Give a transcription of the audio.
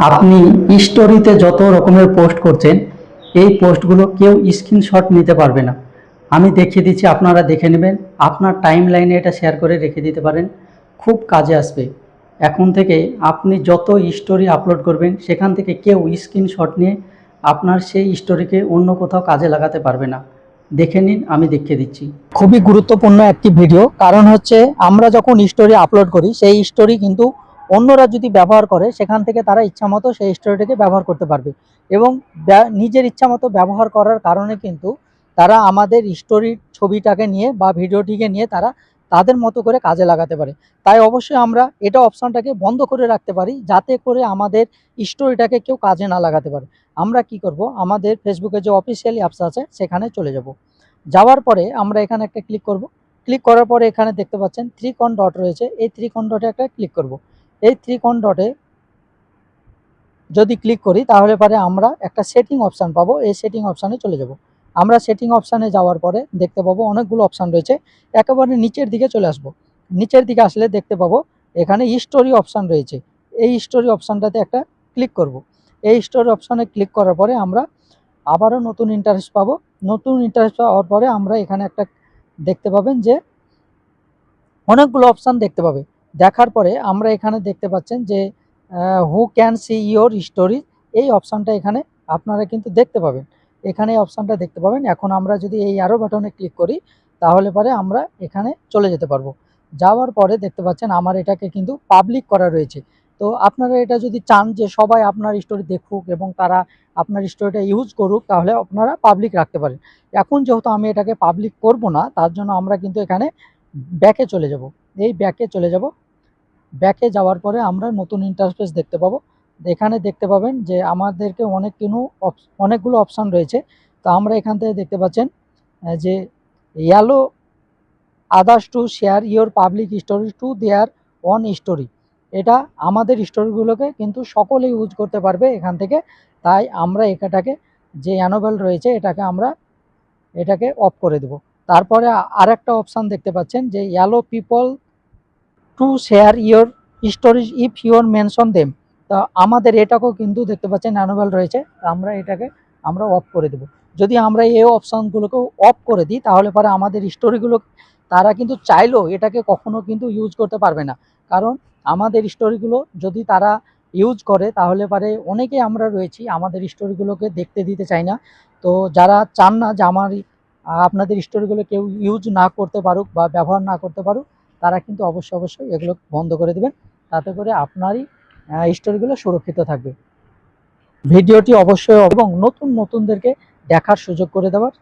আপনি স্টোরিতে যত রকমের পোস্ট করছেন, এই পোস্টগুলো কেউ স্ক্রিনশট নিতে পারবে না। আমি দেখিয়ে দিচ্ছি, আপনারা দেখে নেবেন। আপনার টাইম লাইনে এটা শেয়ার করে রেখে দিতে পারেন, খুব কাজে আসবে। এখন থেকে আপনি যত স্টোরি আপলোড করবেন, সেখান থেকে কেউ স্ক্রিনশট নিয়ে আপনার সেই স্টোরিকে অন্য কোথাও কাজে লাগাতে পারবে না। দেখে নিন, আমি দেখিয়ে দিচ্ছি। খুবই গুরুত্বপূর্ণ একটি ভিডিও, কারণ হচ্ছে আমরা যখন স্টোরি আপলোড করি সেই স্টোরি কিন্তু অন্যরা যদি ব্যবহার করে, সেখান থেকে তারা ইচ্ছামতো সেই স্টোরিটাকে ব্যবহার করতে পারবে এবং নিজের ইচ্ছামতো ব্যবহার করার কারণে কিন্তু তারা আমাদের স্টোরির ছবিটাকে নিয়ে বা ভিডিওটিকে নিয়ে তারা তাদের মতো করে কাজে লাগাতে পারে। তাই অবশ্যই আমরা এটা অপশনটাকে বন্ধ করে রাখতে পারি, যাতে করে আমাদের স্টোরিটাকে কেউ কাজে না লাগাতে পারে। আমরা কি করব, আমাদের ফেসবুকে যে অফিসিয়াল অ্যাপস আছে সেখানে চলে যাব। যাওয়ার পরে আমরা এখানে একটা ক্লিক করব। ক্লিক করার পরে এখানে দেখতে পাচ্ছেন থ্রি কর্ন ডট রয়েছে, এই থ্রি কর্ন ডটে একটা ক্লিক করব। এই থ্রি কর্ন ডটে যদি ক্লিক করি তাহলে পরে আমরা একটা সেটিং অপশান পাবো। এই সেটিং অপশানে চলে যাব। আমরা সেটিং অপশানে যাওয়ার পরে দেখতে পাবো অনেকগুলো অপশান রয়েছে। একেবারে নিচের দিকে চলে আসব। নিচের দিকে আসলে দেখতে পাবো এখানে স্টোরি অপশান রয়েছে। এই স্টোরি অপশানটাতে একটা ক্লিক করব। এই স্টোরি অপশানে ক্লিক করার পরে আমরা আবারও নতুন ইন্টারেস্ট পাবো। নতুন ইন্টারেস্ট পাওয়ার পরে আমরা এখানে একটা দেখতে পাবেন যে অনেকগুলো অপশান দেখতে পাবে। দেখার পরে আমরা এখানে দেখতে পাচ্ছেন যে who can see your story, এই অপশানটা এখানে আপনারা কিন্তু দেখতে পাবেন। এখানে এই অপশানটা দেখতে পাবেন। এখন আমরা যদি এই অ্যারো বাটনে ক্লিক করি তাহলে পরে আমরা এখানে চলে যেতে পারবো। যাওয়ার পরে দেখতে পাচ্ছেন আমার এটাকে কিন্তু পাবলিক করা রয়েছে। তো আপনারা এটা যদি চান যে সবাই আপনার স্টোরি দেখুক এবং তারা আপনার স্টোরিটা ইউজ করুক, তাহলে আপনারা পাবলিক রাখতে পারেন। এখন যেহেতু আমি এটাকে পাবলিক করব না, তার জন্য আমরা কিন্তু এখানে ব্যাকে চলে যাব। এই ব্যাকে চলে যাব। ব্যাকে যাওয়ার পরে আমরা নতুন ইন্টারফেস দেখতে পাবো। এখানে দেখতে পাবেন যে আমাদেরকে অনেকগুলো অপশান রয়েছে। তো আমরা এখান থেকে দেখতে পাচ্ছেন যে yellow others to share your public story to their on story, এটা আমাদের স্টোরিগুলোকে কিন্তু সকলে ইউজ করতে পারবে এখান থেকে। তাই আমরা এটাকে যে অ্যানোভেল রয়েছে এটাকে অফ করে দেব। তারপরে আরেকটা অপশান দেখতে পাচ্ছেন যে yellow people to share your stories if your mention them. তা আমাদের এটাকেও কিন্তু দেখতে পাচ্ছেন অ্যানুয়াল রয়েছে, আমরা এটাকে আমরা অফ করে দেব। যদি আমরা এই অপশানগুলোকেও অফ করে দিই তাহলে পরে আমাদের স্টোরিগুলো তারা কিন্তু চাইলেও এটাকে কখনো কিন্তু ইউজ করতে পারবে না। কারণ আমাদের স্টোরিগুলো যদি তারা ইউজ করে তাহলে পরে অনেকেই আমরা রয়েছি আমাদের স্টোরিগুলোকে দেখতে দিতে চাই না। তো যারা চান না যে আপনাদের স্টোরিগুলো কেউ ইউজ না করতে পারুক বা ব্যবহার না করতে পারুক, তারা কিন্তু অবশ্যই এগুলো বন্ধ করে দেবেন। তাতে করে আপনারই স্টোরিগুলো সুরক্ষিত থাকবে। ভিডিওটি অবশ্যই এবং নতুনদেরকে দেখার সুযোগ করে দেওয়ার